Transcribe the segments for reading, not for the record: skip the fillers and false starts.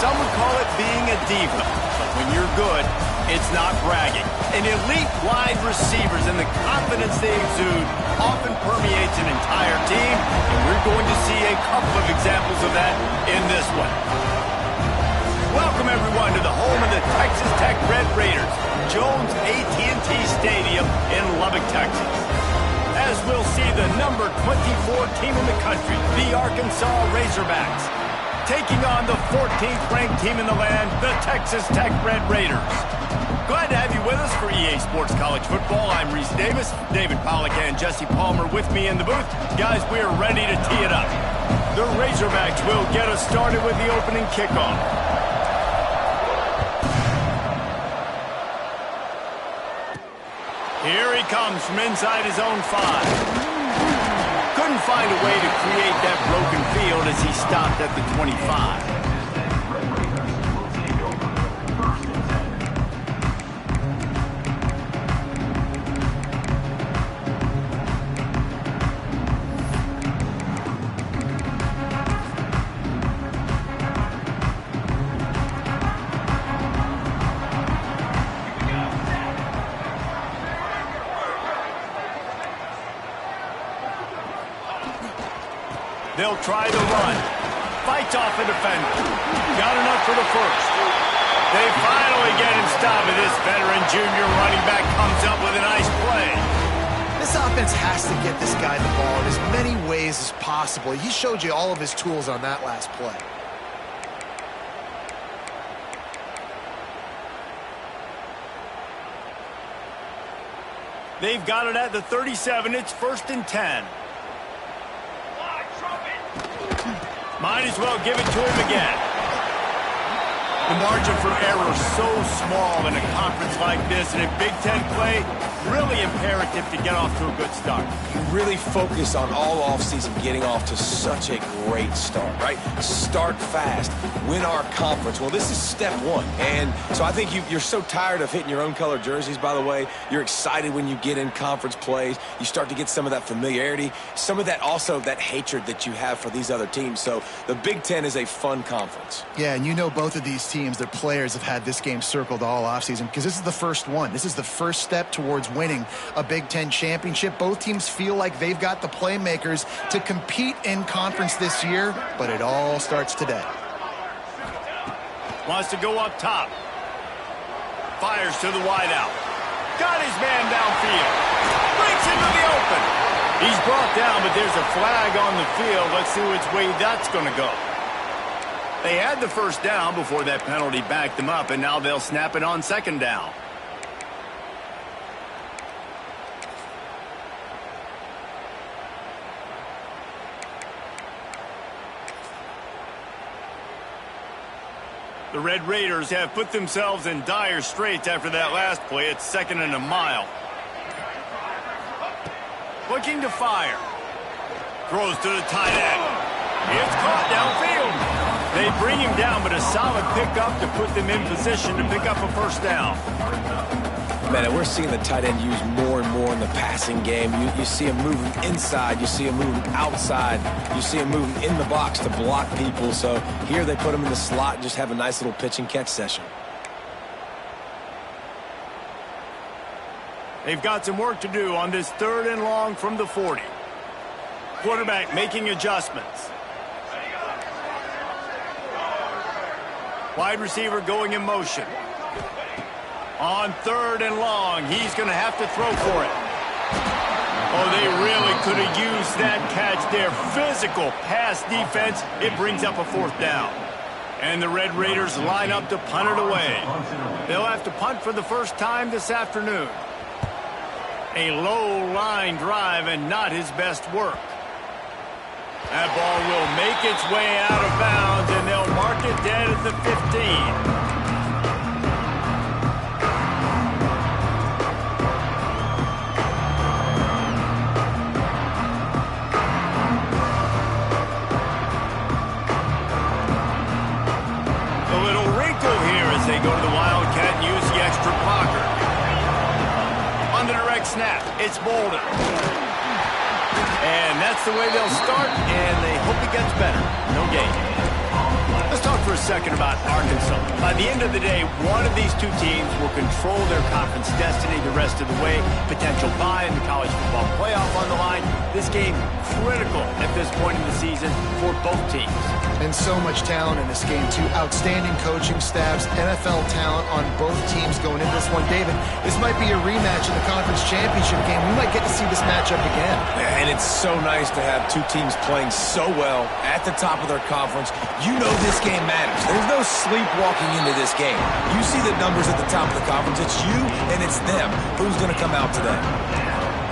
Some would call it being a diva, but when you're good, it's not bragging. And elite wide receivers and the confidence they exude often permeates an entire team, and we're going to see a couple of examples of that in this one. Welcome, everyone, to the home of the Texas Tech Red Raiders, Jones AT&T Stadium in Lubbock, Texas. As we'll see the number 24 team in the country, the Arkansas Razorbacks, taking on the 14th ranked team in the land, the Texas Tech Red Raiders. Glad to have you with us for EA Sports College Football. I'm Reese Davis, David Pollack and Jesse Palmer with me in the booth. Guys, we are ready to tee it up. The Razorbacks will get us started with the opening kickoff. Here he comes from inside his own 5. Couldn't find a way to create that broken field as he stopped at the 25. They'll try the run. Fights off a defender. Got enough for the first. They finally get him stopped, and this veteran junior running back comes up with a nice play. This offense has to get this guy the ball in as many ways as possible. He showed you all of his tools on that last play. They've got it at the 37. It's 1st and 10. Might as well give it to him again. The margin for error is so small in a conference like this, and a Big Ten play, really imperative to get off to a good start. You really focus on all offseason getting off to such a great start, right? Start fast, win our conference. Well, this is step 1. And so I think you're so tired of hitting your own color jerseys, by the way. You're excited when you get in conference plays. You start to get some of that familiarity, some of that also that hatred that you have for these other teams. So the Big Ten is a fun conference. Yeah, and you know both of these teams, their players have had this game circled all offseason because this is the first one. This is the first step towards winning a Big Ten championship. Both teams feel like they've got the playmakers to compete in conference this year, but it all starts today. Wants to go up top. Fires to the wideout. Got his man downfield. Breaks into the open. He's brought down, but there's a flag on the field. Let's see which way that's going to go. They had the first down before that penalty backed them up, and now they'll snap it on 2nd down. The Red Raiders have put themselves in dire straits after that last play. It's 2nd and a mile. Looking to fire. Throws to the tight end. It's caught downfield. They bring him down, but a solid pickup to put them in position to pick up a 1st down. Man, we're seeing the tight end used more and more in the passing game. You see him moving inside. You see him moving outside. You see him moving in the box to block people. So here they put him in the slot and just have a nice little pitch and catch session. They've got some work to do on this 3rd and long from the 40. Quarterback making adjustments. Wide receiver going in motion. On 3rd and long, he's going to have to throw for it. Oh, they really could have used that catch there. Physical pass defense. It brings up a 4th down. And the Red Raiders line up to punt it away. They'll have to punt for the first time this afternoon. A low line drive and not his best work. That ball will make its way out of bounds, and they'll mark it dead at the 15. They go to the Wildcat and use the extra blocker. On the direct snap, it's Bolden. And that's the way they'll start, and they hope it gets better. No gain. Let's talk for a second about Arkansas. By the end of the day, one of these two teams will control their conference destiny the rest of the way. Potential bye in the college football playoff on the line. This game critical at this point in the season for both teams. And so much talent in this game, too. Outstanding coaching staffs, NFL talent on both teams going into this one. David, this might be a rematch in the conference championship game. We might get to see this matchup again. And it's so nice to have two teams playing so well at the top of their conference. You know this game matters. There's no sleepwalking into this game. You see the numbers at the top of the conference. It's you and it's them. Who's going to come out today?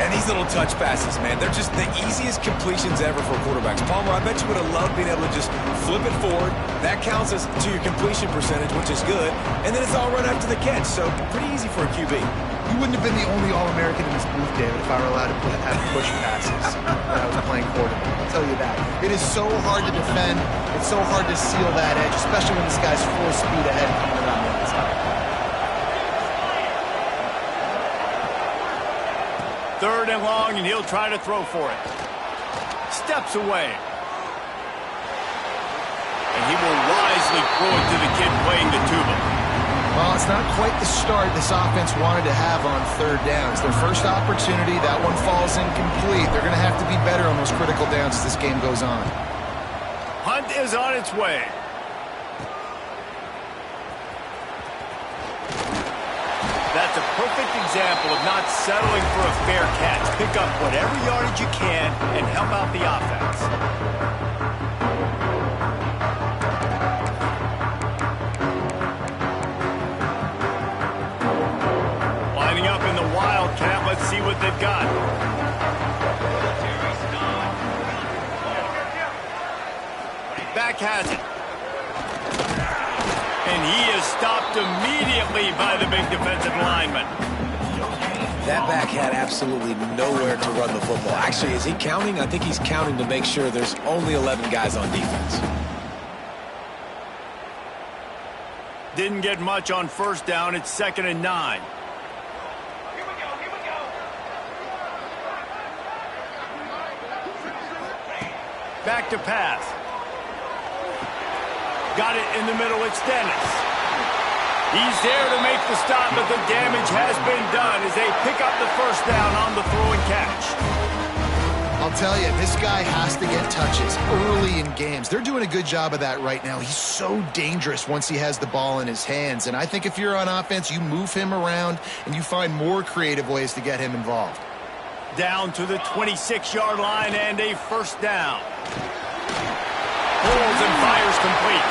And these little touch passes, man, they're just the easiest completions ever for quarterbacks. Palmer, I bet you would have loved being able to just flip it forward. That counts as to your completion percentage, which is good. And then it's all run after the catch, so pretty easy for a QB. You wouldn't have been the only All-American in this booth, David, if I were allowed to have push passes when I was playing quarterback. I'll tell you that. It is so hard to defend. It's so hard to seal that edge, especially when this guy's full speed ahead coming around the outside. Third and long, and he'll try to throw for it. Steps away. And he will wisely throw it to the kid playing the tuba. Well, it's not quite the start this offense wanted to have on third downs. Their first opportunity, that one falls incomplete. They're going to have to be better on those critical downs as this game goes on. Hunt is on its way. That's a perfect example of not settling for a fair catch. Pick up whatever yardage you can and help out the offense. Lining up in the Wildcat. Let's see what they've got. Back has it. And he is stopped immediately by the big defensive lineman. That back had absolutely nowhere to run the football. Actually, is he counting? I think he's counting to make sure there's only 11 guys on defense. Didn't get much on first down. It's 2nd and 9. Back to pass. Got it in the middle. It's Dennis. He's there to make the stop, but the damage has been done as they pick up the first down on the throw and catch. I'll tell you, this guy has to get touches early in games. They're doing a good job of that right now. He's so dangerous once he has the ball in his hands. And I think if you're on offense, you move him around and you find more creative ways to get him involved. Down to the 26-yard line and a first down. Pulls and fires complete.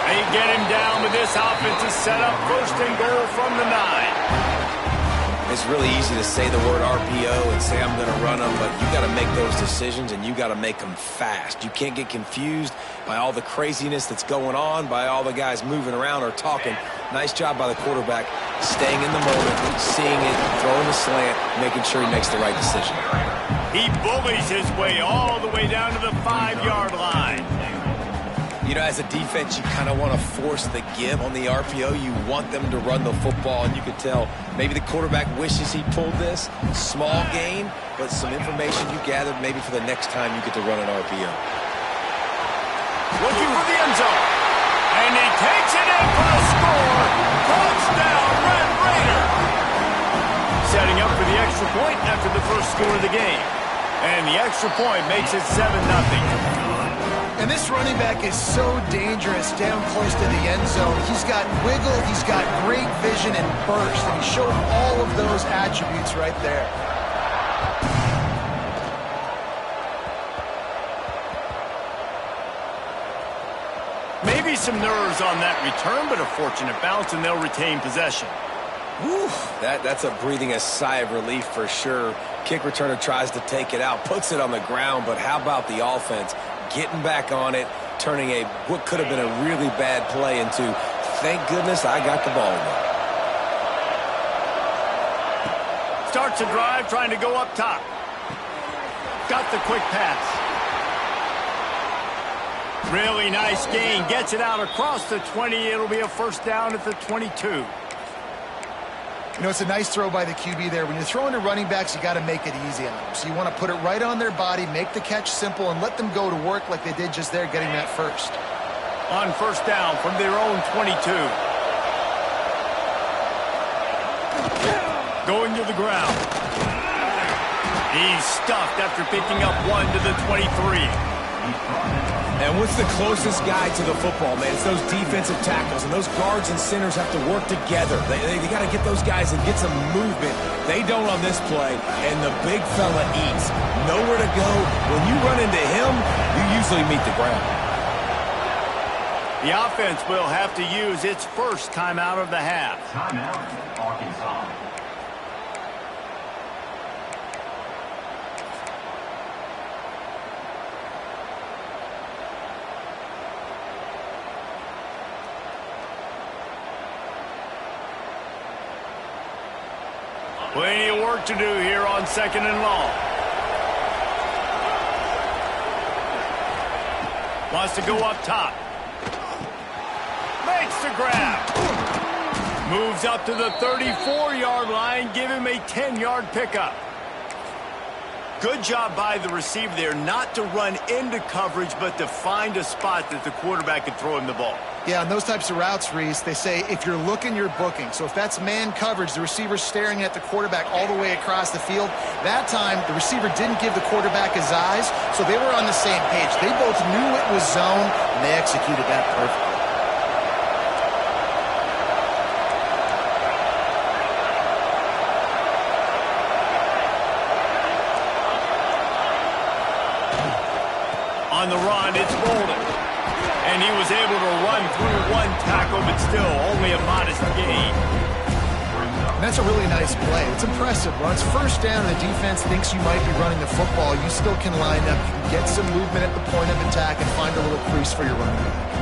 They get him down, but this offense is set up 1st and goal from the 9. It's really easy to say the word RPO and say I'm going to run them, but you got to make those decisions and you got to make them fast. You can't get confused by all the craziness that's going on, by all the guys moving around or talking. Nice job by the quarterback, staying in the moment, seeing it, throwing the slant, making sure he makes the right decision. He bullies his way all the way down to the 5-yard line. You know, as a defense, you kind of want to force the give on the RPO. You want them to run the football, and you can tell maybe the quarterback wishes he pulled this. Small gain, but some information you gathered maybe for the next time you get to run an RPO. Looking for the end zone. And he takes it in for the score. Touchdown, Red Raider. Setting up for the extra point after the first score of the game. And the extra point makes it 7-0. And this running back is so dangerous down close to the end zone. He's got wiggle, he's got great vision and burst, and he showed all of those attributes right there. Maybe some nerves on that return, but a fortunate bounce, and they'll retain possession. Whew, that's a breathing a sigh of relief for sure. Kick returner tries to take it out, puts it on the ground, but how about the offense getting back on it, turning what could have been a really bad play into, thank goodness I got the ball again. Starts a drive trying to go up top. Got the quick pass. Really nice gain. Gets it out across the 20. It'll be a first down at the 22. You know, it's a nice throw by the QB there. When you're throwing to running backs, you got to make it easy on them. So you want to put it right on their body, make the catch simple, and let them go to work like they did just there, getting that first. On first down from their own 22. Going to the ground. He's stuffed after picking up one to the 23. And what's the closest guy to the football, man? It's those defensive tackles, and those guards and centers have to work together. They got to get those guys and get some movement. They don't on this play, and the big fella eats. Nowhere to go. When you run into him, you usually meet the ground. The offense will have to use its first timeout of the half. Timeout, Arkansas. Plenty of work to do here on second and long. Wants to go up top. Makes the grab. Moves up to the 34-yard line. Give him a 10-yard pickup. Good job by the receiver there not to run into coverage, but to find a spot that the quarterback can throw him the ball. Yeah, on those types of routes, Reese, they say if you're looking, you're booking. So if that's man coverage, the receiver's staring at the quarterback all the way across the field. That time, the receiver didn't give the quarterback his eyes, so they were on the same page. They both knew it was zone, and they executed that perfectly. On the run, it's Bolden. And he was able to run through one tackle, but still only a modest gain. And that's a really nice play. It's impressive. When it's first down and the defense thinks you might be running the football, you still can line up, you can get some movement at the point of attack and find a little crease for your running back.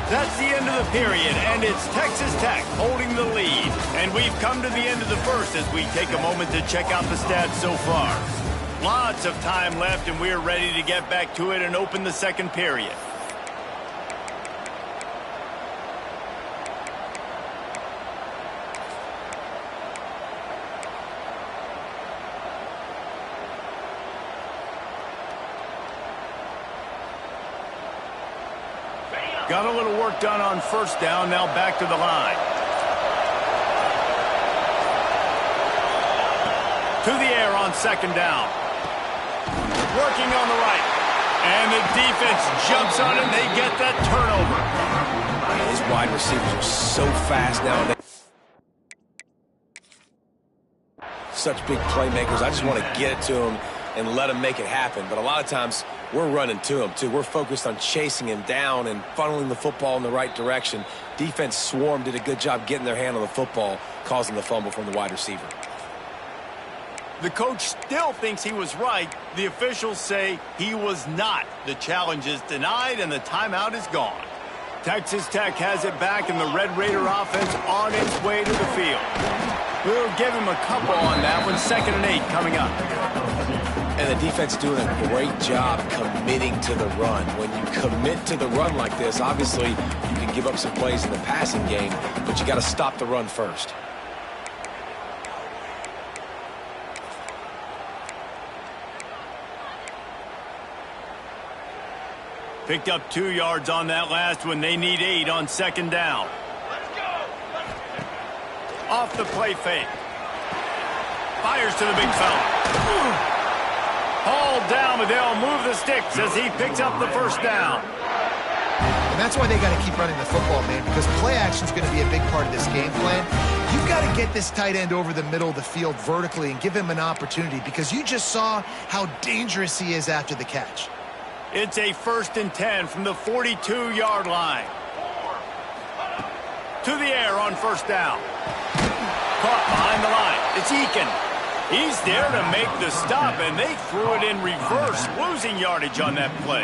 That's the end of the period, and it's Texas Tech holding the lead. And we've come to the end of the first as we take a moment to check out the stats so far. Lots of time left, and we're ready to get back to it and open the second period. Got a little work done on first down, now back to the line. To the air on second down. Working on the right. And the defense jumps on it, and they get that turnover. These wide receivers are so fast nowadays. Such big playmakers. I just want to get it to them and let them make it happen. But a lot of times, we're running to him, too. We're focused on chasing him down and funneling the football in the right direction. Defense swarm did a good job getting their hand on the football, causing the fumble from the wide receiver. The coach still thinks he was right. The officials say he was not. The challenge is denied, and the timeout is gone. Texas Tech has it back, and the Red Raider offense on its way to the field. We'll give him a couple on that one. 2nd and 8 coming up. And the defense doing a great job committing to the run. When you commit to the run like this, obviously you can give up some plays in the passing game, but you got to stop the run first. Picked up 2 yards on that last one. They need 8 on second down. Off the play fake. Fires to the big fella. Hauled down, but they'll move the sticks as he picks up the first down. And that's why they got to keep running the football, man, because play action is going to be a big part of this game plan. You've got to get this tight end over the middle of the field vertically and give him an opportunity, because you just saw how dangerous he is after the catch. It's a 1st and 10 from the 42-yard line. To the air on first down. Caught behind the line. It's Eakin. He's there to make the stop, and they threw it in reverse, losing yardage on that play.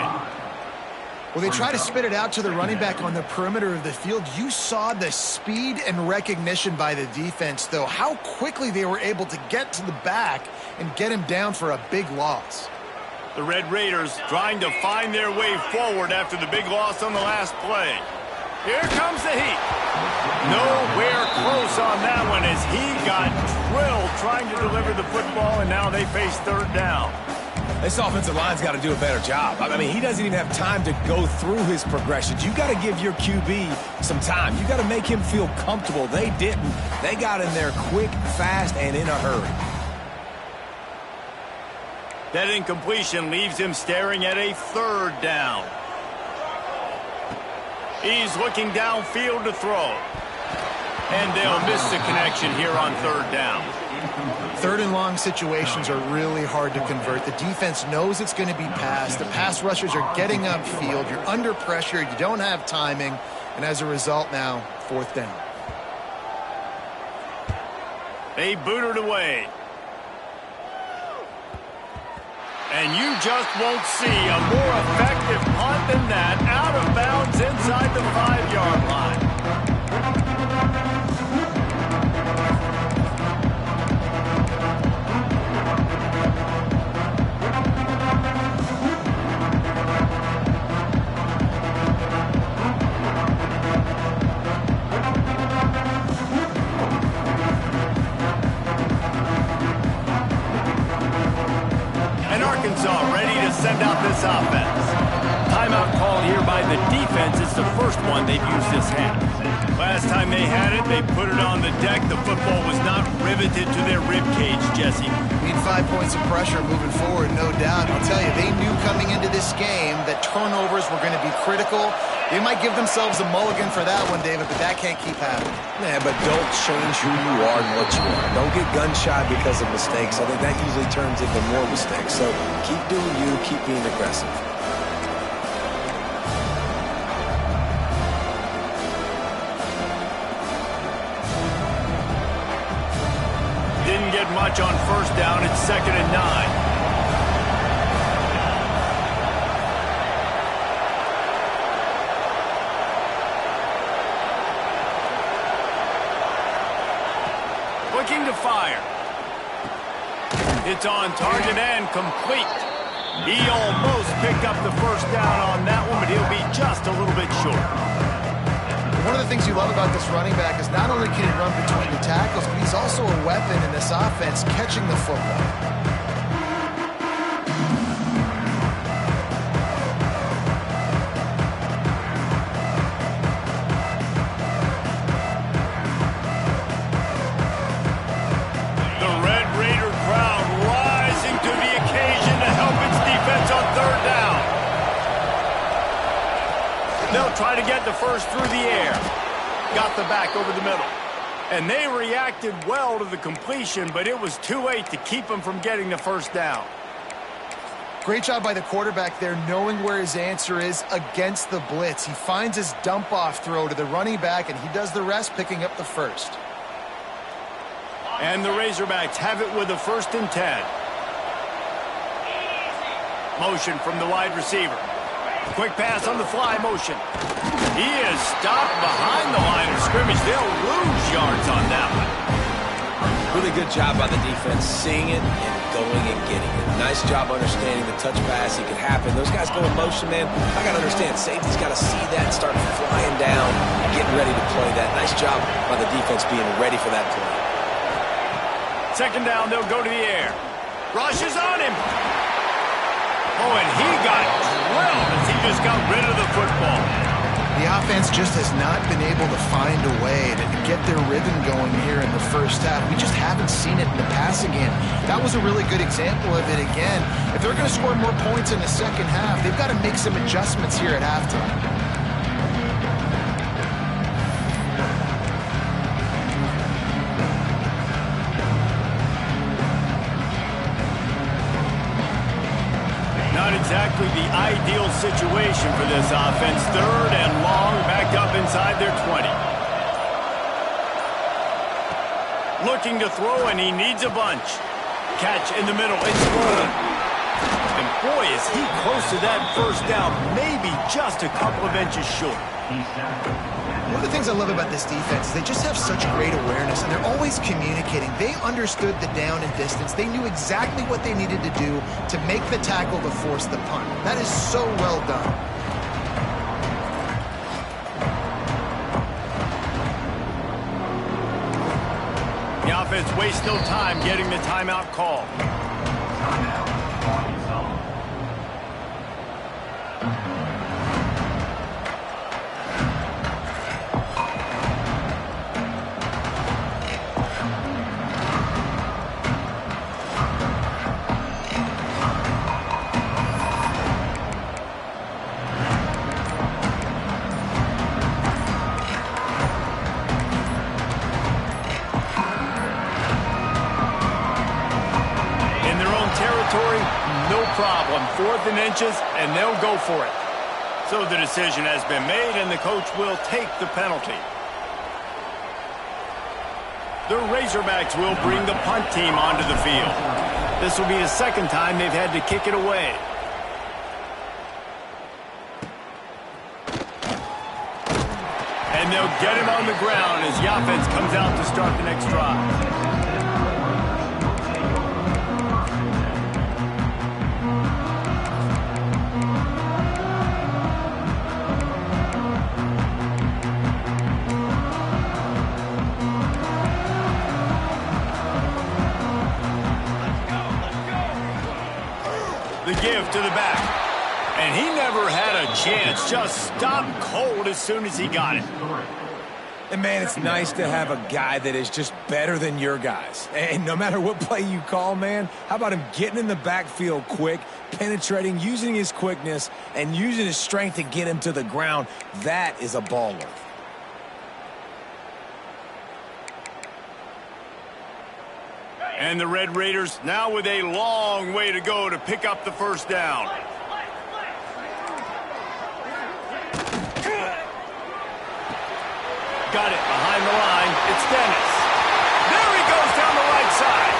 Well, they try to spit it out to the running back on the perimeter of the field. You saw the speed and recognition by the defense, though, how quickly they were able to get to the back and get him down for a big loss. The Red Raiders trying to find their way forward after the big loss on the last play. Here comes the heat. Nowhere close on that one as he got drilled trying to deliver the football, and now they face third down. This offensive line's got to do a better job. I mean, he doesn't even have time to go through his progressions. You got to give your QB some time. You got to make him feel comfortable. They didn't. They got in there quick, fast, and in a hurry. That incompletion leaves him staring at a third down. He's looking downfield to throw. And they'll miss the connection here on third down. Third and long situations are really hard to convert. The defense knows it's going to be passed. The pass rushers are getting upfield. You're under pressure. You don't have timing. And as a result now, fourth down. They boot it away. And you just won't see a more effective punt than that. Out of bounds inside the 5-yard line. Ready to send out this offense. Timeout called here by the defense. It's the first one they've used this half. Last time they had it, they put it on the deck. The football was not riveted to their rib cage, Jesse. Need 5 points of pressure moving forward, no doubt. I'll tell you, they knew coming into this game that turnovers were going to be critical. They might give themselves a mulligan for that one, David, but that can't keep happening. Yeah, but don't change who you are and what you are. Don't get gun-shy because of mistakes. I think that usually turns into more mistakes. So keep doing you, keep being aggressive. Didn't get much on first down. It's 2nd and 9. Looking to fire. It's on target and complete. He almost picked up the first down on that one, but he'll be just a little bit short. One of the things you love about this running back is not only can he run between the tackles, but he's also a weapon in this offense catching the football. They'll try to get the first through the air. Got the back over the middle. And they reacted well to the completion, but it was too late to keep them from getting the first down. Great job by the quarterback there, knowing where his answer is against the blitz. He finds his dump-off throw to the running back, and he does the rest, picking up the first. And the Razorbacks have it with a 1st and 10. Motion from the wide receiver. Quick pass on the fly motion. He is stopped behind the line of scrimmage. They'll lose yards on that one. Really good job by the defense, seeing it and going and getting it. Nice job understanding the touch pass. It could happen. Those guys go in motion, man. I got to understand, safety's got to see that and start flying down, getting ready to play that. Nice job by the defense being ready for that play. 2nd down, they'll go to the air. Rush is on him. Oh, and he got drilled as he just got rid of the football. The offense just has not been able to find a way to get their rhythm going here in the first half. We just haven't seen it in the passing game. That was a really good example of it again. If they're going to score more points in the second half, they've got to make some adjustments here at halftime. Not exactly the ideal situation for this offense. 3rd and long, back up inside their 20. Looking to throw, and he needs a bunch. Catch in the middle. It's good. And boy, is he close to that first down. Maybe just a couple of inches short. One of the things I love about this defense is they just have such great awareness, and they're always communicating. They understood the down and distance. They knew exactly what they needed to do to make the tackle to force the punt. That is so well done. offense wastes no time getting the timeout call. Timeout, Arkansas. No problem. 4th and inches, and they'll go for it. So the decision has been made, and the coach will take the penalty. The Razorbacks will bring the punt team onto the field. This will be the second time they've had to kick it away. And they'll get him on the ground as the offense comes out to start the next drive. The give to the back. And he never had a chance. Just stopped cold as soon as he got it. And, man, it's nice to have a guy that is just better than your guys. And no matter what play you call, man, how about him getting in the backfield quick, penetrating, using his quickness, and using his strength to get him to the ground? That is a baller. And the Red Raiders now with a long way to go to pick up the first down. Got it behind the line. It's Dennis. There he goes down the right side.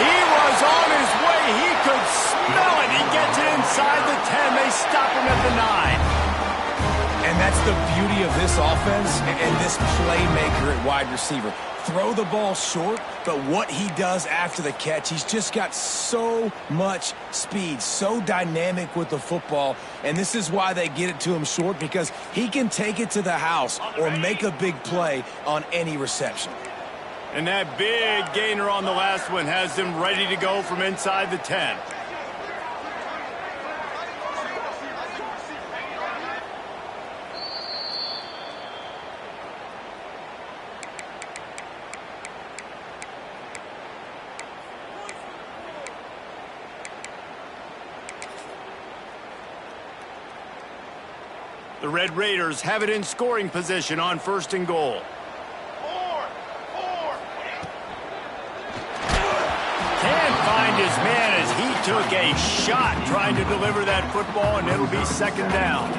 He was on his way. He could smell it. He gets it inside the 10. They stop him at the 9. And that's the beauty of this offense and this playmaker at wide receiver. Throw the ball short, but what he does after the catch, he's just got so much speed, so dynamic with the football, and this is why they get it to him short, because he can take it to the house or make a big play on any reception. And that big gainer on the last one has him ready to go from inside the 10. The Red Raiders have it in scoring position on 1st and goal. Can't find his man as he took a shot trying to deliver that football, and it'll be 2nd down.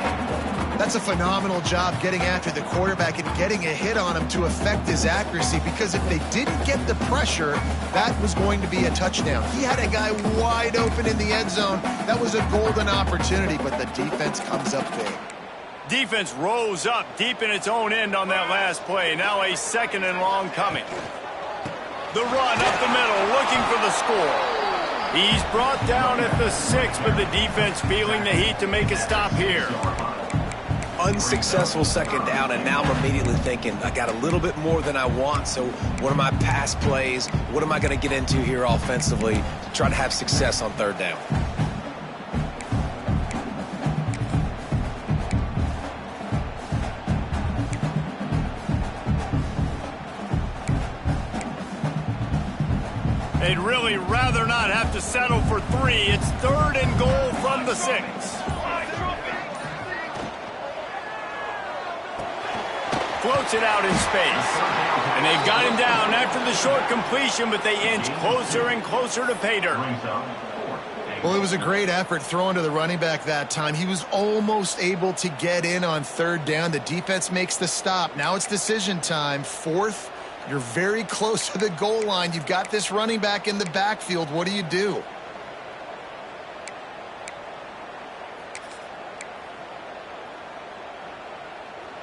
That's a phenomenal job getting after the quarterback and getting a hit on him to affect his accuracy, because if they didn't get the pressure, that was going to be a touchdown. He had a guy wide open in the end zone. That was a golden opportunity, but the defense comes up big. Defense rose up deep in its own end on that last play. Now a 2nd and long coming. The run up the middle, looking for the score. He's brought down at the 6, but the defense feeling the heat to make a stop here. Unsuccessful 2nd down, and now I'm immediately thinking, I got a little bit more than I want, so what are my pass plays? What am I going to get into here offensively to try to have success on 3rd down? They'd really rather not have to settle for 3. It's 3rd and goal from the 6. Floats it out in space. And they've got him down after the short completion, but they inch closer and closer to pay dirt. Well, it was a great effort throwing to the running back that time. He was almost able to get in on 3rd down. The defense makes the stop. Now it's decision time. 4th. You're very close to the goal line. You've got this running back in the backfield. What do you do?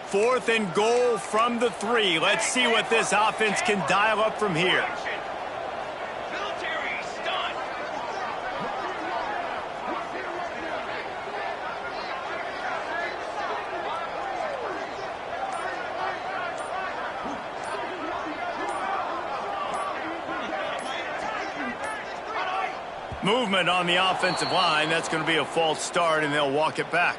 Fourth and goal from the 3. Let's see what this offense can dial up from here. Movement on the offensive line. That's going to be a false start, and they'll walk it back.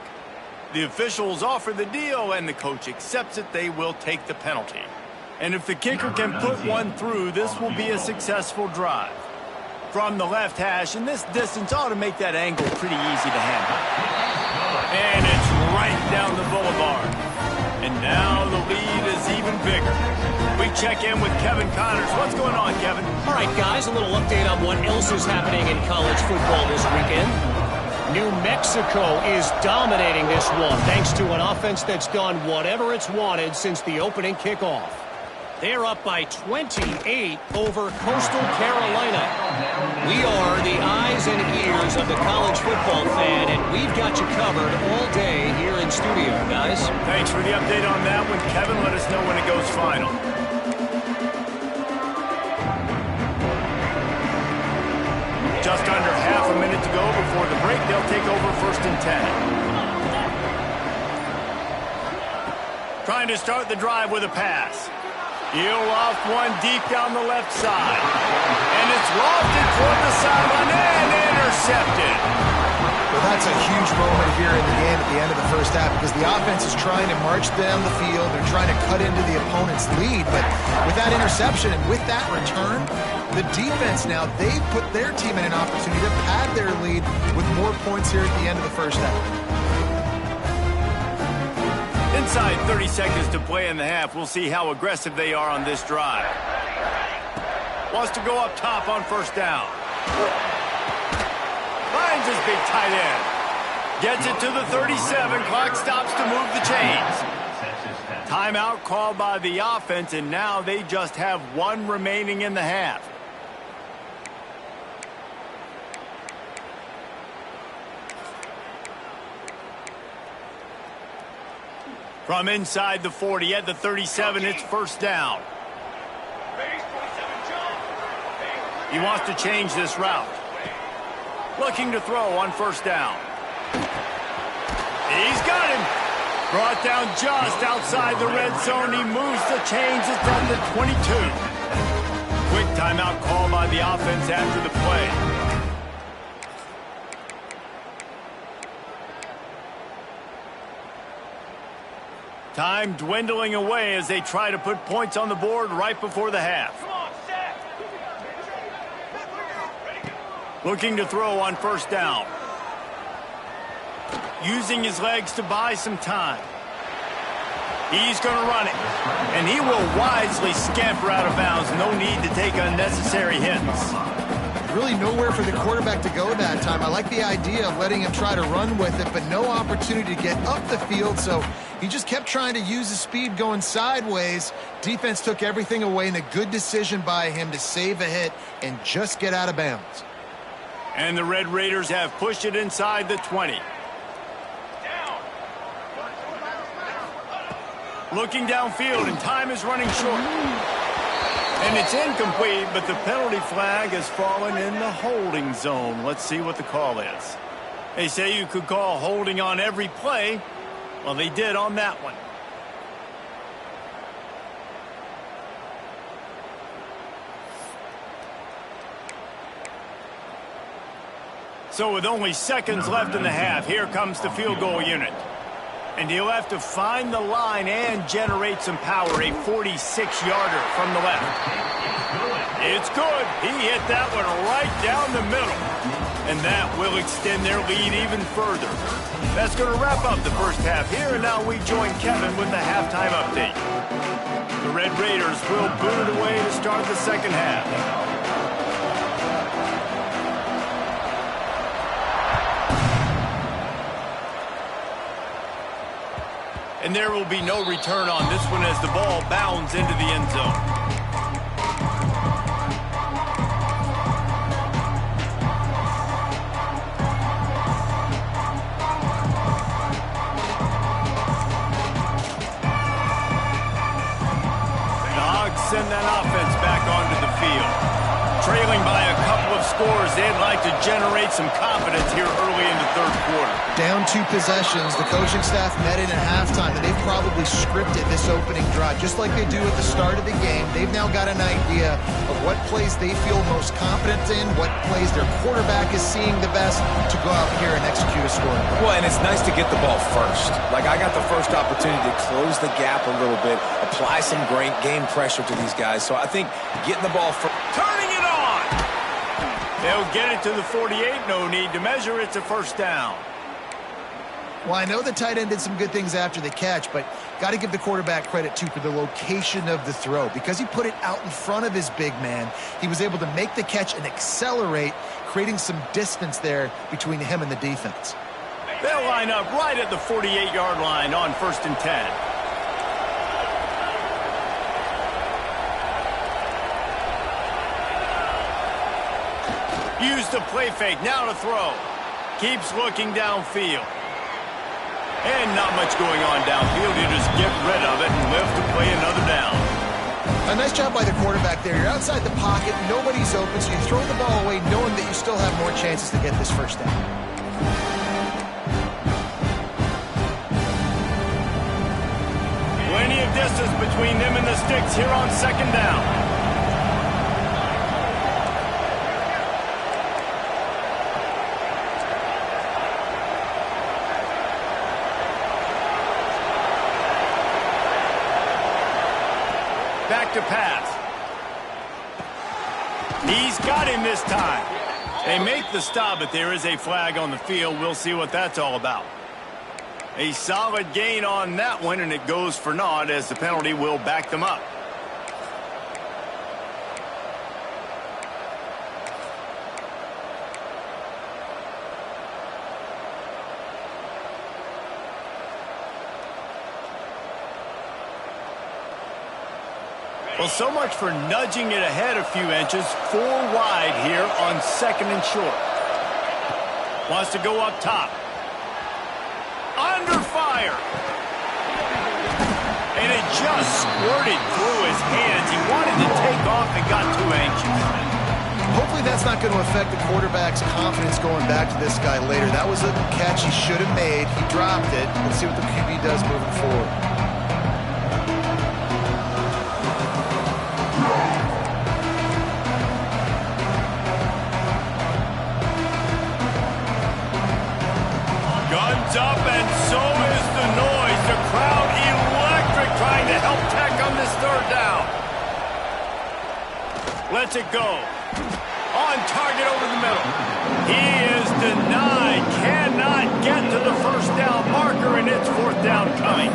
The officials offer the deal, and the coach accepts it. They will take the penalty. And if the kicker can put one through, this will be a successful drive. From the left hash, and this distance ought to make that angle pretty easy to handle. And it's right down the boulevard. And now the lead is even bigger. We check in with Kevin Connors. What's going on, Kevin? All right, guys, a little update on what else is happening in college football this weekend. New Mexico is dominating this one thanks to an offense that's done whatever it's wanted since the opening kickoff. They're up by 28 over Coastal Carolina. We are the eyes and ears of the college football fan, and we've got you covered all day here in studio, guys. Thanks for the update on that one, Kevin. Let us know when it goes final. Just under half a minute to go before the break. They'll take over 1st and 10. Trying to start the drive with a pass. He'll loft one deep down the left side. And it's lofted toward the sideline and intercepted. Well, that's a huge moment here in the game at the end of the first half because the offense is trying to march down the field. They're trying to cut into the opponent's lead. But with that interception and with that return, the defense now, they've put their team in an opportunity to pad their lead with more points here at the end of the first half. Inside 30 seconds to play in the half. We'll see how aggressive they are on this drive. Wants to go up top on 1st down. Finds his big tight end. Gets it to the 37. Clock stops to move the chains. Timeout called by the offense, and now they just have one remaining in the half. From inside the 40 at the 37, it's 1st down. He wants to change this route. Looking to throw on 1st down. He's got him. Brought down just outside the red zone. He moves the chains. It's at the 22. Quick timeout call by the offense after the play. Time dwindling away as they try to put points on the board right before the half. Looking to throw on 1st down. Using his legs to buy some time. He's going to run it. And he will wisely scamper out of bounds. No need to take unnecessary hits. Really nowhere for the quarterback to go that time. I like the idea of letting him try to run with it, but no opportunity to get up the field, so he just kept trying to use his speed going sideways. Defense took everything away, and a good decision by him to save a hit and just get out of bounds. And the Red Raiders have pushed it inside the 20. Looking downfield, and time is running short. And it's incomplete, but the penalty flag has fallen in the holding zone. Let's see what the call is. They say you could call holding on every play. Well, they did on that one. So with only seconds left in the half, here comes the field goal unit. And he'll have to find the line and generate some power. A 46-yarder from the left. It's good. He hit that one right down the middle. And that will extend their lead even further. That's going to wrap up the first half here. And now we join Kevin with the halftime update. The Red Raiders will boot it away to start the second half. And there will be no return on this one as the ball bounds into the end zone. The Hogs send that offense back onto the field. Trailing by a couple of scores, they'd like to generate some confidence here early in the third quarter. Down 2 possessions, the coaching staff met in at halftime, and they've probably scripted this opening drive. Just like they do at the start of the game, they've now got an idea of what plays they feel most confident in, what plays their quarterback is seeing the best to go out here and execute a score. Well, and it's nice to get the ball first. Like, I got the first opportunity to close the gap a little bit, apply some great game pressure to these guys. So I think getting the ball first. Turning it on! They'll get it to the 48. No need to measure. It's a first down. Well, I know the tight end did some good things after the catch, but got to give the quarterback credit, too, for the location of the throw. Because he put it out in front of his big man, he was able to make the catch and accelerate, creating some distance there between him and the defense. They'll line up right at the 48-yard line on 1st and 10. Use the play fake, now to throw. Keeps looking downfield. And not much going on downfield. You just get rid of it and live to play another down. A nice job by the quarterback there. You're outside the pocket, nobody's open, so you throw the ball away knowing that you still have more chances to get this first down. Plenty of distance between them and the sticks here on 2nd down. Back to pass. He's got him this time. They make the stop, but there is a flag on the field. We'll see what that's all about. A solid gain on that one, and it goes for naught as the penalty will back them up. Well, so much for nudging it ahead a few inches. 4 wide here on 2nd and short. Wants to go up top. Under fire. And it just squirted through his hands. He wanted to take off and got too anxious. Hopefully that's not going to affect the quarterback's confidence going back to this guy later. That was a catch he should have made. He dropped it. Let's see what the QB does moving forward. Guns up, and so is the noise. The crowd electric, trying to help Tech on this 3rd down. Lets it go. On target over the middle. He is denied. Cannot get to the 1st down marker, and it's 4th down coming.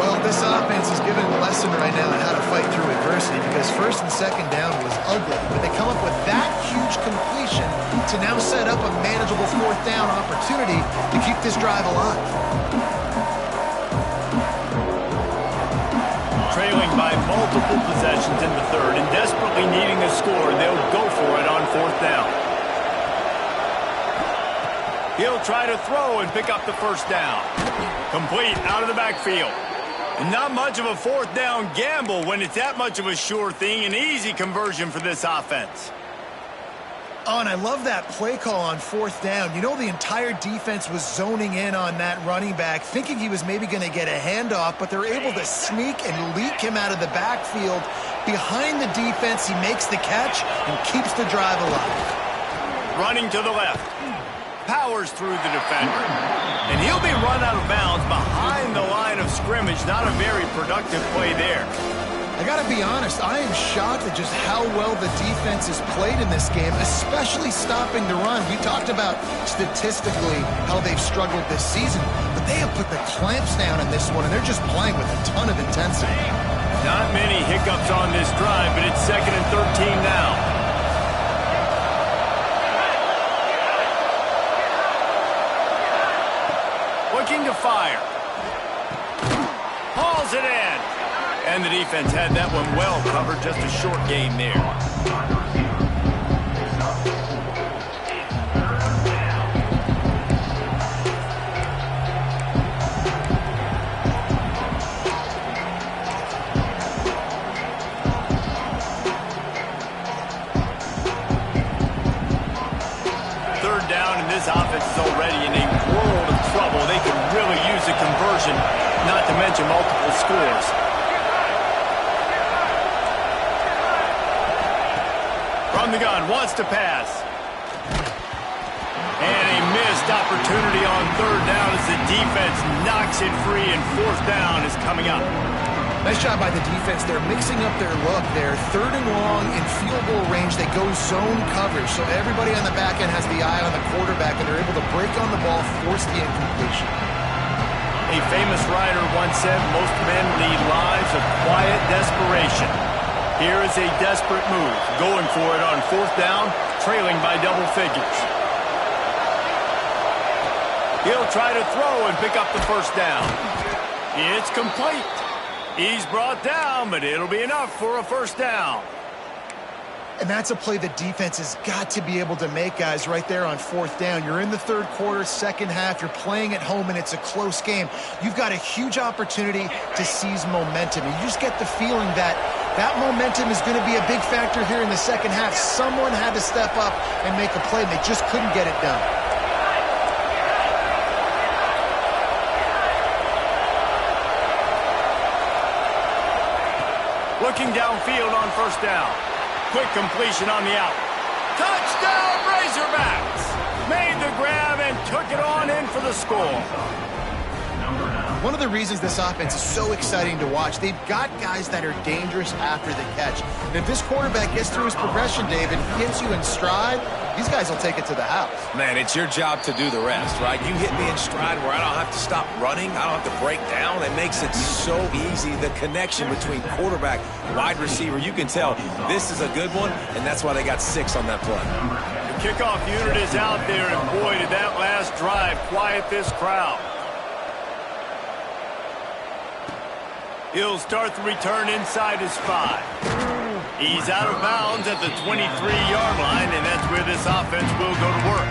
Well, this offense is giving a lesson right now on how to fight through adversity, because 1st and 2nd down was ugly, but they come up with that huge completion to now set up a manageable 4th down opportunity to keep this drive alive. Trailing by multiple possessions in the 3rd and desperately needing a score, they'll go for it on 4th down. He'll try to throw and pick up the 1st down. Complete out of the backfield. Not much of a 4th down gamble when it's that much of a sure thing. An easy conversion for this offense. Oh, and I love that play call on 4th down. You know, the entire defense was zoning in on that running back, thinking he was maybe going to get a handoff, but they're able to sneak and leak him out of the backfield. Behind the defense, he makes the catch and keeps the drive alive. Running to the left. Powers through the defender. And he'll be run out of bounds behind the line of scrimmage. Not a very productive play there. I got to be honest, I am shocked at just how well the defense has played in this game, especially stopping the run. We talked about statistically how they've struggled this season, but they have put the clamps down in this one, and they're just playing with a ton of intensity. Not many hiccups on this drive, but it's 2nd and 13 now. Looking to fire. Hauls it in. And the defense had that one well covered. Just a short game there. From the gun, wants to pass. And a missed opportunity on third down as the defense knocks it free, and fourth down is coming up. Nice job by the defense. They're mixing up their look. They're third and long in field goal range. They go zone coverage, so everybody on the back end has the eye on the quarterback, and they're able to break on the ball, force the incompletion. A famous writer once said, most men lead lives of quiet desperation. Here is a desperate move, going for it on fourth down, trailing by double figures. He'll try to throw and pick up the first down. It's complete. He's brought down, but it'll be enough for a first down. And that's a play the defense has got to be able to make, guys, right there on fourth down. You're in the third quarter, second half. You're playing at home, and it's a close game. You've got a huge opportunity to seize momentum. And you just get the feeling that that momentum is going to be a big factor here in the second half. Someone had to step up and make a play, and they just couldn't get it done. Looking downfield on first down. Quick completion on the out. Touchdown, Razorbacks! Made the grab and took it on in for the score. One of the reasons this offense is so exciting to watch, they've got guys that are dangerous after the catch. And if this quarterback gets through his progression, David, gets you in stride, these guys will take it to the house. Man, it's your job to do the rest, right? You hit me in stride where I don't have to stop running. I don't have to break down. It makes it so easy. The connection between quarterback, wide receiver, you can tell this is a good one, and that's why they got 6 on that play. The kickoff unit is out there, and boy, did that last drive quiet this crowd. He'll start the return inside his 5. He's out of bounds at the 23-yard line, and that's where this offense will go to work.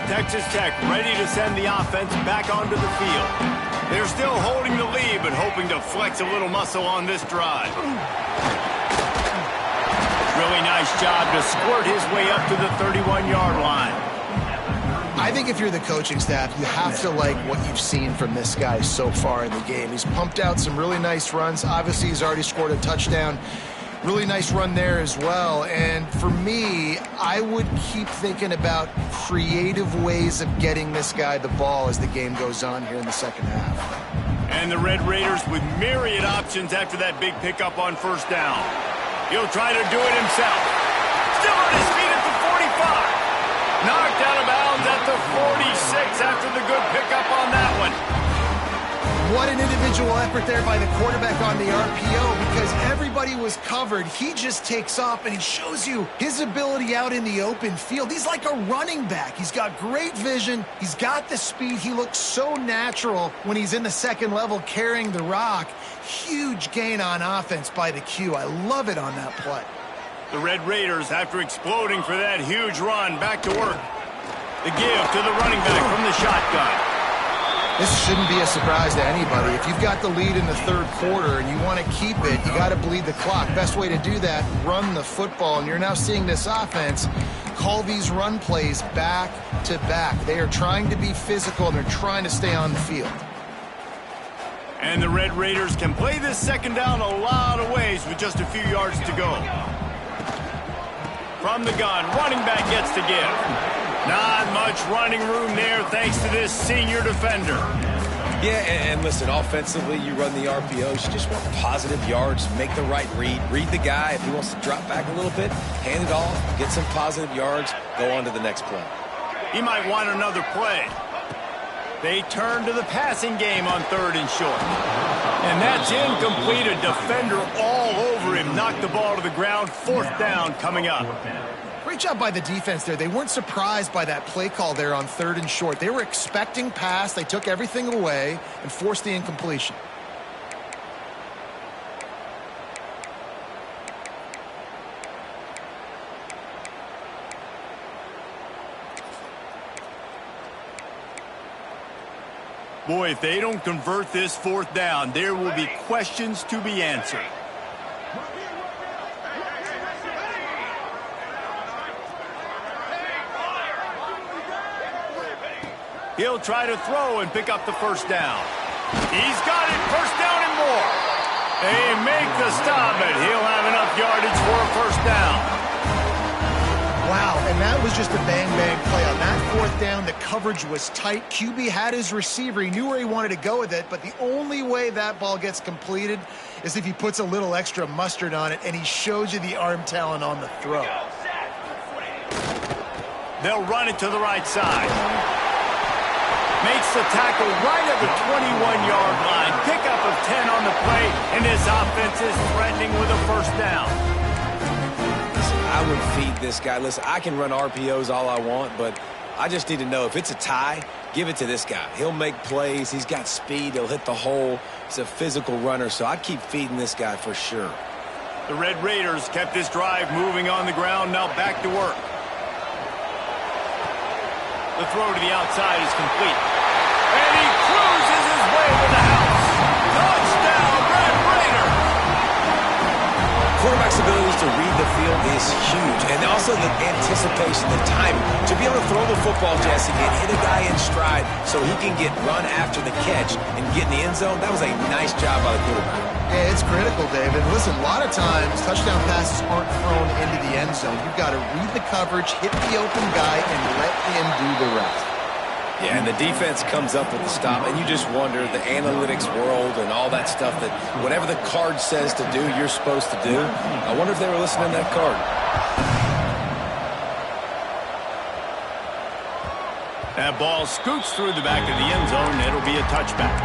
Texas Tech ready to send the offense back onto the field. They're still holding the lead, but hoping to flex a little muscle on this drive. Really nice job to squirt his way up to the 31-yard line. I think if you're the coaching staff, you have to like what you've seen from this guy so far in the game. He's pumped out some really nice runs. Obviously, he's already scored a touchdown. Really nice run there as well. And for me, I would keep thinking about creative ways of getting this guy the ball as the game goes on here in the second half. And the Red Raiders with myriad options after that big pickup on first down. He'll try to do it himself. Still on his feet at the 45. Knocked out of bounds at the 46 after the good pickup on that one. What an individual effort there by the quarterback on the RPO, because everybody was covered. He just takes off, and he shows you his ability out in the open field. He's like a running back. He's got great vision. He's got the speed. He looks so natural when he's in the second level carrying the rock. Huge gain on offense by the Q. I love it on that play. The Red Raiders, after exploding for that huge run, back to work. The give to the running back from the shotgun. This shouldn't be a surprise to anybody. If you've got the lead in the third quarter and you want to keep it, you got to bleed the clock. Best way to do that, run the football. And you're now seeing this offense call these run plays back to back. They are trying to be physical, and they're trying to stay on the field. And the Red Raiders can play this second down a lot of ways with just a few yards to go. From the gun, running back gets to give. Not much running room there thanks to this senior defender. Yeah, and listen, offensively, you run the RPOs. You just want positive yards, make the right read the guy. If he wants to drop back a little bit, hand it off, get some positive yards, go on to the next play. He might want another play. They turn to the passing game on third and short. And that's incomplete. A defender all over him. Knocked the ball to the ground. Fourth down coming up. Great job by the defense there. They weren't surprised by that play call there on third and short. They were expecting pass. They took everything away and forced the incompletion. Boy, if they don't convert this fourth down, there will be questions to be answered. He'll try to throw and pick up the first down. He's got it, first down and more. They make the stop, but he'll have enough yardage for a first down. Wow, and that was just a bang-bang play. On that fourth down, the coverage was tight. QB had his receiver. He knew where he wanted to go with it, but the only way that ball gets completed is if he puts a little extra mustard on it, and he shows you the arm talent on the throw. They'll run it to the right side. Makes the tackle right at the 21-yard line. Pickup of 10 on the play, and this offense is threatening with a first down. I would feed this guy. Listen, I can run RPOs all I want, but I just need to know if it's a tie, give it to this guy. He'll make plays. He's got speed. He'll hit the hole. He's a physical runner, so I'd keep feeding this guy for sure. The Red Raiders kept this drive moving on the ground. Now back to work. The throw to the outside is complete. And he cruises his way to the house. Touchdown, Red Raider! Quarterback's ability to read the field is huge, and also the anticipation, the timing. To be able to throw the football, Jesse, and hit a guy in stride so he can get run after the catch and get in the end zone, that was a nice job by the quarterback. Yeah, it's critical, David. Listen, a lot of times touchdown passes aren't thrown into the end zone. You've got to read the coverage, hit the open guy, and let him do the rest. Yeah, and the defense comes up with the stop, and you just wonder, the analytics world and all that stuff, that whatever the card says to do, you're supposed to do. I wonder if they were listening to that card. That ball scoots through the back of the end zone. It'll be a touchback.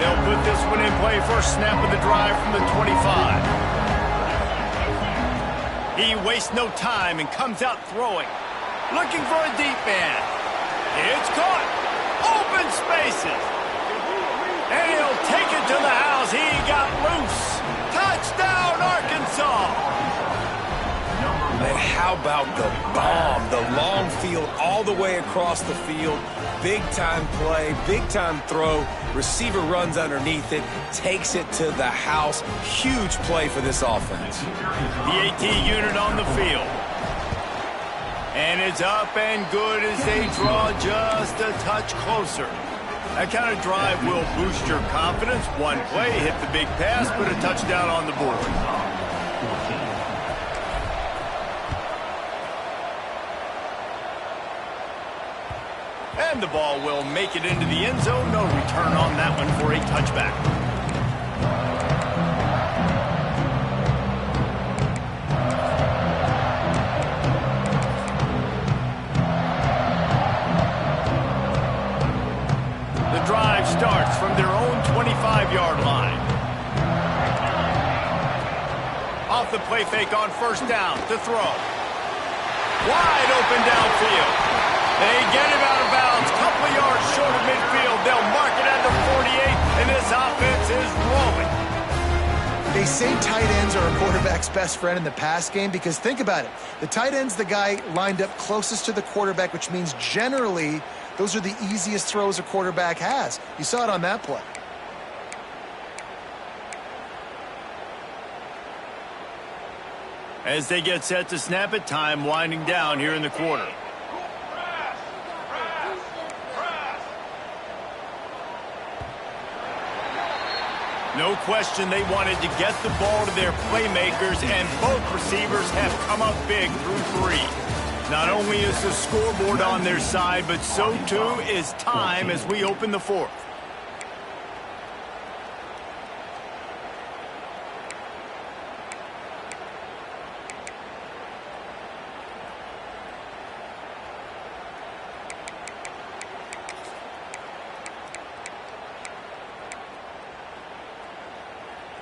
They'll put this one in play. First snap of the drive from the 25. He wastes no time and comes out throwing. Looking for a deep man. It's caught. Open spaces. And he'll take it to the house. He got loose. Touchdown, Arkansas. Man, how about the bomb? The long field all the way across the field. Big-time play, big-time throw. Receiver runs underneath it, takes it to the house. Huge play for this offense. The AT unit on the field. And it's up and good as they draw just a touch closer. That kind of drive will boost your confidence. One play, hit the big pass, put a touchdown on the board. And the ball will make it into the end zone. No return on that one for a touchback. The drive starts from their own 25-yard line. Off the play fake on first down to throw. Wide open downfield. They get him out of bounds. Couple of yards short of midfield. They'll mark it at the 48, and this offense is rolling. They say tight ends are a quarterback's best friend in the pass game because think about it. The tight end's the guy lined up closest to the quarterback, which means generally those are the easiest throws a quarterback has. You saw it on that play. As they get set to snap it, time winding down here in the quarter. No question they wanted to get the ball to their playmakers, and both receivers have come up big through three. Not only is the scoreboard on their side, but so too is time as we open the fourth.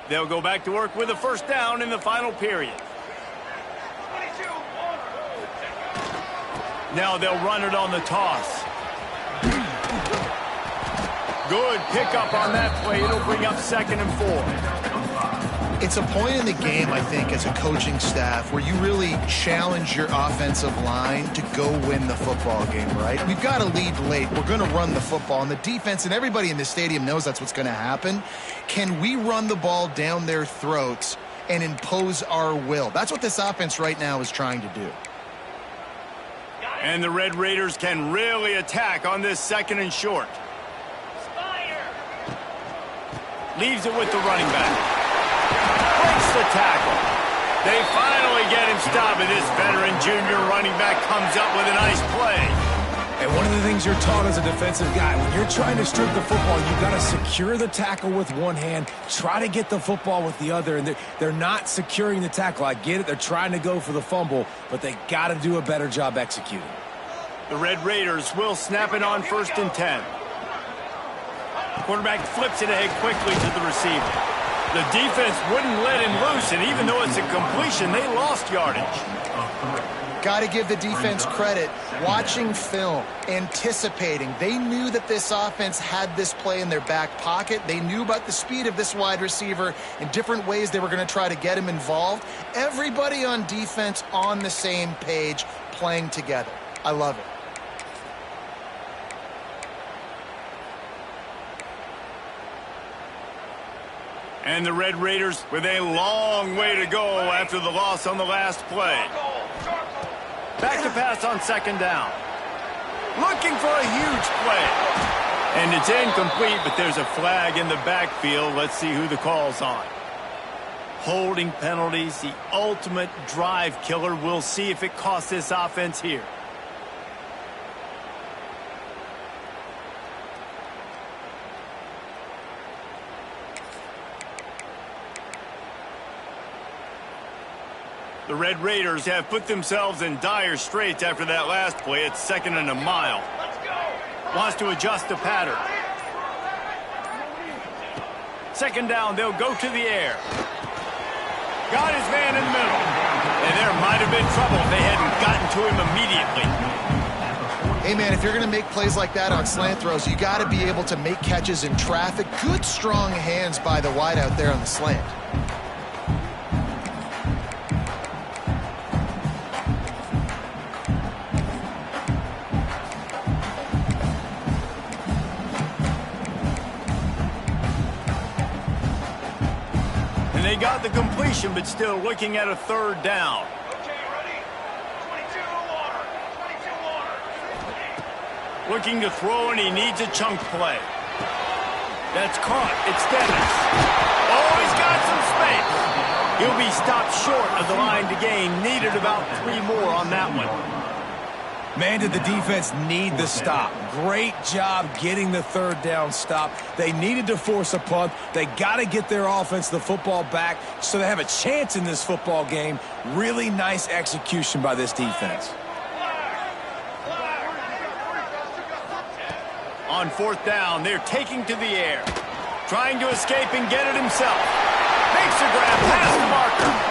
They'll go back to work with a first down in the final period. Now they'll run it on the toss. Good pickup on that play. It'll bring up 2nd and 4. It's a point in the game, I think, as a coaching staff where you really challenge your offensive line to go win the football game, right? We've got to lead late. We're going to run the football. And the defense and everybody in this stadium knows that's what's going to happen. Can we run the ball down their throats and impose our will? That's what this offense right now is trying to do. And the Red Raiders can really attack on this 2nd and short. Leaves it with the running back. Breaks the tackle. They finally get him stopped, and this veteran junior running back comes up with a nice play. And one of the things you're taught as a defensive guy, when you're trying to strip the football, you've got to secure the tackle with one hand, try to get the football with the other, and they're not securing the tackle. I get it. They're trying to go for the fumble, but they got to do a better job executing. The Red Raiders will snap it on 1st and 10. Quarterback flips it ahead quickly to the receiver. The defense wouldn't let him loose, and even though it's a completion, they lost yardage. Got to give the defense credit. Watching film, anticipating. They knew that this offense had this play in their back pocket. They knew about the speed of this wide receiver in different ways they were going to try to get him involved. Everybody on defense on the same page, playing together. I love it. And the Red Raiders with a long way to go after the loss on the last play. Back to pass on 2nd down. Looking for a huge play. And it's incomplete, but there's a flag in the backfield. Let's see who the call's on. Holding penalties, the ultimate drive killer. We'll see if it costs this offense here. The Red Raiders have put themselves in dire straits after that last play. It's 2nd and a mile. Wants to adjust the pattern. 2nd down, they'll go to the air. Got his man in the middle. And there might have been trouble if they hadn't gotten to him immediately. Hey, man, if you're going to make plays like that on slant throws, you got to be able to make catches in traffic. Good, strong hands by the wideout there on the slant. They got the completion, but still looking at a 3rd down. Okay, ready? 22 water. 22 water. Looking to throw, and he needs a chunk play. That's caught. It's Dennis. Oh, he's got some space. He'll be stopped short of the line to gain. Needed about 3 more on that one. Man, did the defense need the stop. Great job getting the 3rd down stop. They needed to force a punt. They got to get their offense the football back so they have a chance in this football game. Really nice execution by this defense. On 4th down, they're taking to the air. Trying to escape and get it himself. Makes a grab past the marker.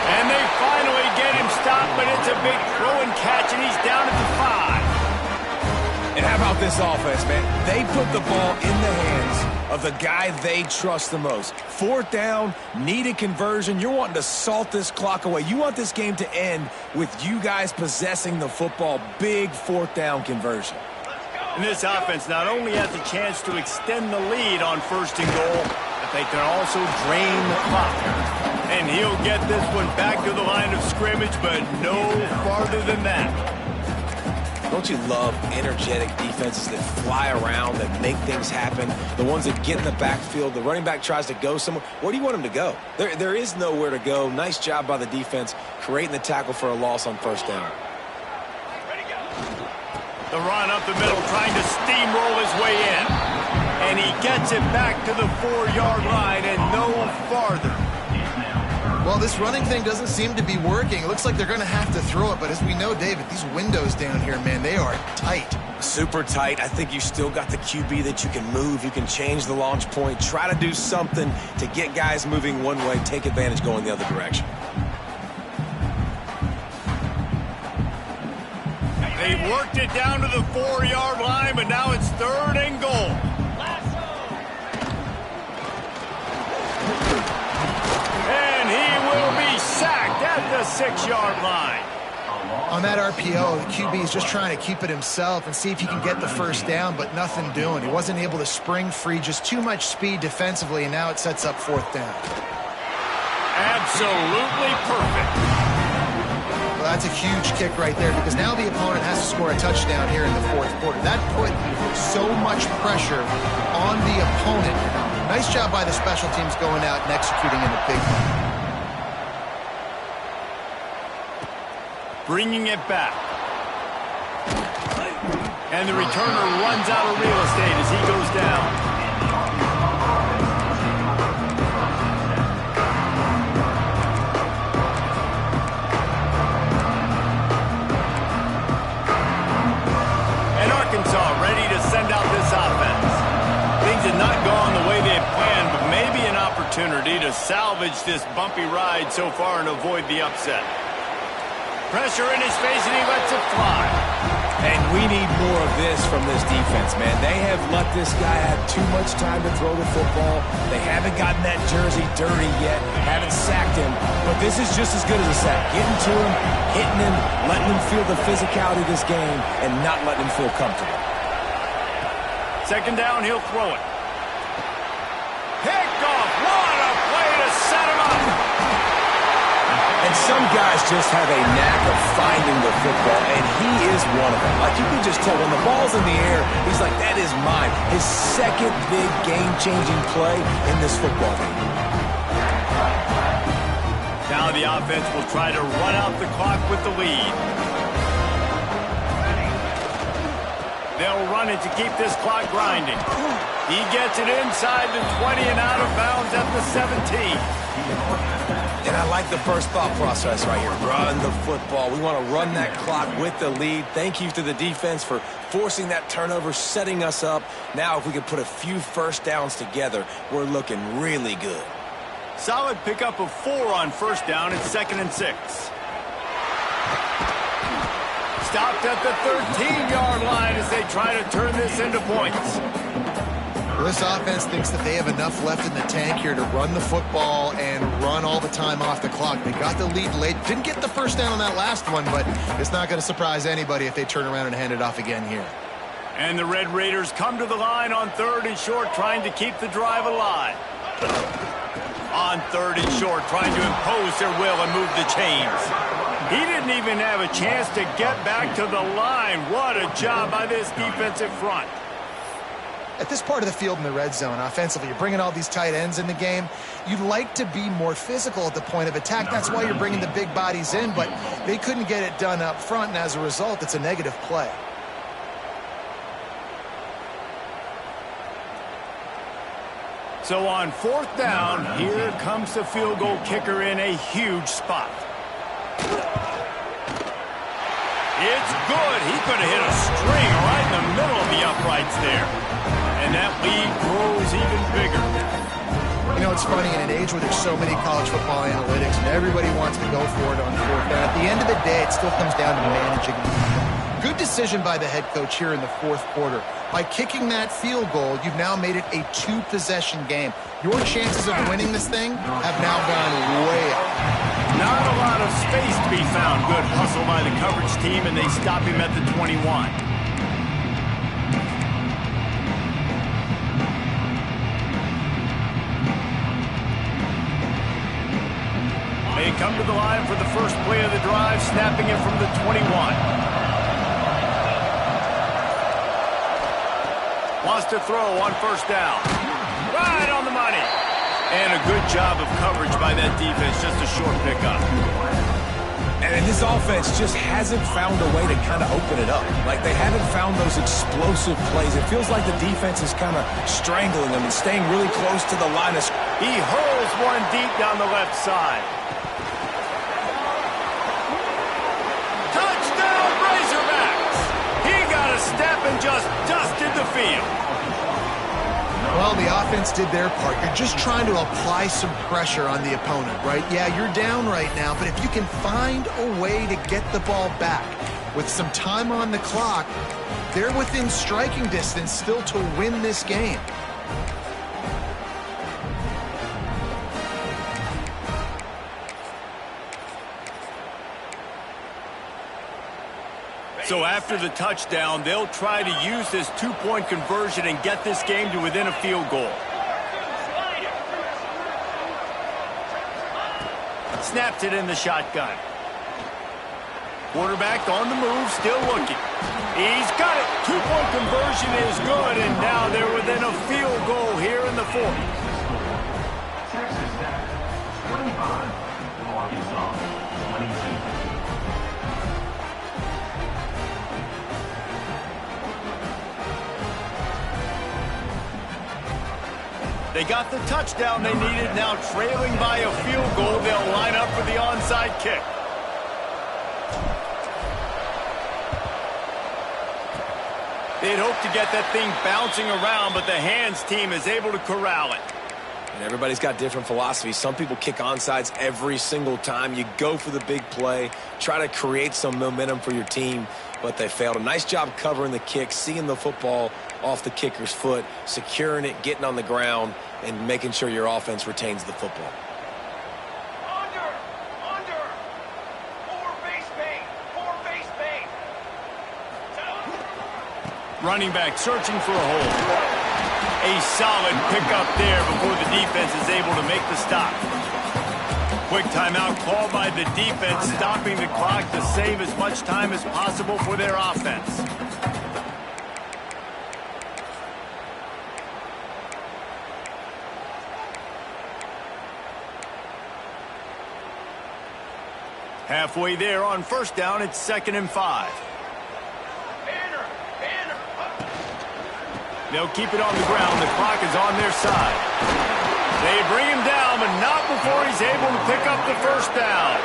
And they finally get him stopped, but it's a big throw and catch, and he's down at the 5. And how about this offense, man? They put the ball in the hands of the guy they trust the most. 4th down, needed conversion. You're wanting to salt this clock away. You want this game to end with you guys possessing the football. Big 4th down conversion. And this offense not only has a chance to extend the lead on 1st and goal, but they can also drain the clock. And he'll get this one back to the line of scrimmage, but no farther than that. Don't you love energetic defenses that fly around, that make things happen? The ones that get in the backfield, the running back tries to go somewhere. Where do you want him to go? There is nowhere to go. Nice job by the defense, creating the tackle for a loss on 1st down. The run up the middle, trying to steamroll his way in. And he gets it back to the 4-yard line and no farther. Well, this running thing doesn't seem to be working. It looks like they're going to have to throw it. But as we know, David, these windows down here, man, they are tight. Super tight. I think you still got the QB that you can move. You can change the launch point. Try to do something to get guys moving one way. Take advantage going the other direction. They've worked it down to the 4-yard line, but now it's 3rd and goal. 6-yard line. On that RPO, the QB is just trying to keep it himself and see if he can get the first down, but nothing doing. He wasn't able to spring free, just too much speed defensively, and now it sets up 4th down. Absolutely perfect. Well, that's a huge kick right there because now the opponent has to score a touchdown here in the 4th quarter. That put so much pressure on the opponent. Nice job by the special teams going out and executing in a big way. Bringing it back. And the returner runs out of real estate as he goes down. And Arkansas ready to send out this offense. Things had not gone the way they had planned, but maybe an opportunity to salvage this bumpy ride so far and avoid the upset. Pressure in his face, and he lets it fly. And we need more of this from this defense, man. They have let this guy have too much time to throw the football. They haven't gotten that jersey dirty yet, haven't sacked him. But this is just as good as a sack. Getting to him, hitting him, letting him feel the physicality of this game, and not letting him feel comfortable. 2nd down, he'll throw it. Picked off. What a play to set him up. And some guys just have a knack of finding the football, and he is one of them. Like, you can just tell when the ball's in the air, he's like, that is mine. His 2nd big game-changing play in this football game. Now the offense will try to run out the clock with the lead. They'll run it to keep this clock grinding. He gets it inside the 20 and out of bounds at the 17. And I like the first thought process right here. Run the football. We want to run that clock with the lead. Thank you to the defense for forcing that turnover, setting us up. Now if we can put a few first downs together, we're looking really good. Solid pickup of 4 on 1st down. It's 2nd and 6. Stopped at the 13-yard line as they try to turn this into points. Well, this offense thinks that they have enough left in the tank here to run the football and run all the time off the clock. They got the lead late. Didn't get the first down on that last one, but it's not going to surprise anybody if they turn around and hand it off again here. And the Red Raiders come to the line on 3rd and short, trying to keep the drive alive. On 3rd and short, trying to impose their will and move the chains. He didn't even have a chance to get back to the line. What a job by this defensive front. At this part of the field in the red zone, offensively, you're bringing all these tight ends in the game. You'd like to be more physical at the point of attack. That's why you're bringing the big bodies in, but they couldn't get it done up front, and as a result, it's a negative play. So on 4th down, here comes the field goal kicker in a huge spot. It's good. He could have hit a string right in the middle of the uprights there. And that lead grows even bigger. You know, it's funny, in an age where there's so many college football analytics and everybody wants to go for it on 4th down, at the end of the day, it still comes down to managing. Good decision by the head coach here in the 4th quarter. By kicking that field goal, you've now made it a 2-possession game. Your chances of winning this thing have now gone way up. Not a lot of space to be found. Good hustle by the coverage team, and they stop him at the 21. They come to the line for the first play of the drive, snapping it from the 21. Wants to throw on 1st down. Right on the money. And a good job of coverage by that defense, just a short pickup. And this offense just hasn't found a way to kind of open it up. Like, they haven't found those explosive plays. It feels like the defense is kind of strangling them and staying really close to the line of scrimmage. He hurls one deep down the left side. Touchdown, Razorbacks! He got a step and just dusted the field. Well, the offense did their part. You're just trying to apply some pressure on the opponent, right? Yeah, you're down right now, but if you can find a way to get the ball back with some time on the clock, they're within striking distance still to win this game. So after the touchdown, they'll try to use this two-point conversion and get this game to within a field goal. Snapped it in the shotgun. Quarterback on the move, still looking. He's got it. Two-point conversion is good, and now they're within a field goal here in the fourth. Texas Tech, 25. Arkansas, 22. They got the touchdown they needed. Now trailing by a field goal, they'll line up for the onside kick. They'd hoped to get that thing bouncing around, but the hands team is able to corral it. And everybody's got different philosophies. Some people kick onside every single time. You go for the big play, try to create some momentum for your team, but they failed. A nice job covering the kick, seeing the football off the kicker's foot, securing it, getting on the ground, and making sure your offense retains the football. Under. 4 base paint. 4 base paint. Running back searching for a hole. A solid pickup there before the defense is able to make the stop. Quick timeout called by the defense, stopping the clock to save as much time as possible for their offense. Halfway there on first down, it's 2nd and 5. They'll keep it on the ground. The clock is on their side. They bring him down, but not before he's able to pick up the first down.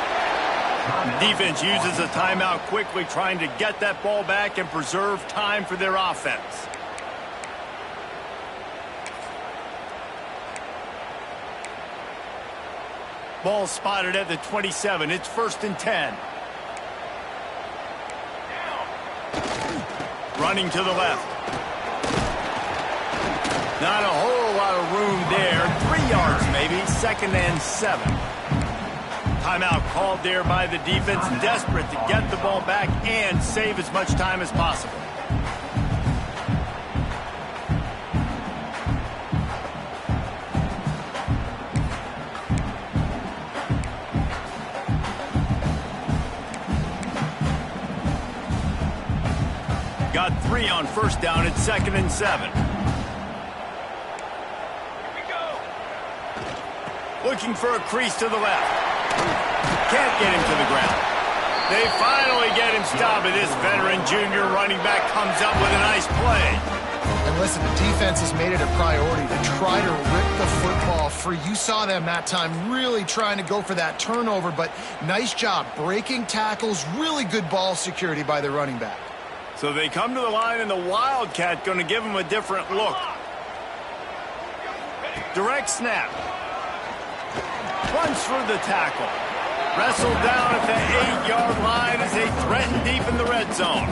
Defense uses a timeout quickly, trying to get that ball back and preserve time for their offense. Ball spotted at the 27. It's 1st and 10. Running to the left. Not a whole lot of room there. 3 yards maybe. 2nd and 7. Timeout called there by the defense, desperate to get the ball back and save as much time as possible. Got 3 on first down. It's 2nd and 7. Looking for a crease to the left. Can't get him to the ground. They finally get him stopped, and this veteran junior running back comes up with a nice play. And listen, the defense has made it a priority to try to rip the football free. You saw them that time really trying to go for that turnover, but nice job breaking tackles. Really good ball security by the running back. So they come to the line, and the Wildcat going to give them a different look. Direct snap. Runs through the tackle. Wrestled down at the 8-yard line as they threaten deep in the red zone.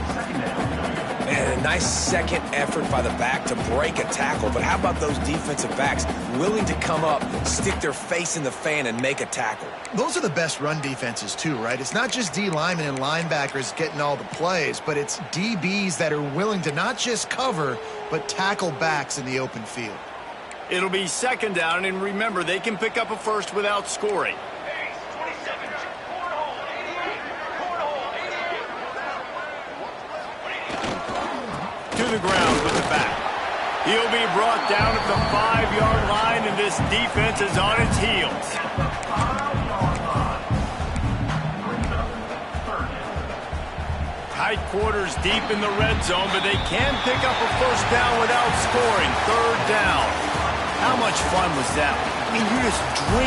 Man, a nice second effort by the back to break a tackle. But how about those defensive backs willing to come up, stick their face in the fan, and make a tackle? Those are the best run defenses too, right? It's not just D linemen and linebackers getting all the plays, but it's DBs that are willing to not just cover, but tackle backs in the open field. It'll be 2nd down, and remember, they can pick up a first without scoring. To the ground with the back. He'll be brought down at the 5-yard line, and this defense is on its heels. Tight quarters deep in the red zone, but they can pick up a first down without scoring. 3rd down. How much fun was that? I mean, you just dream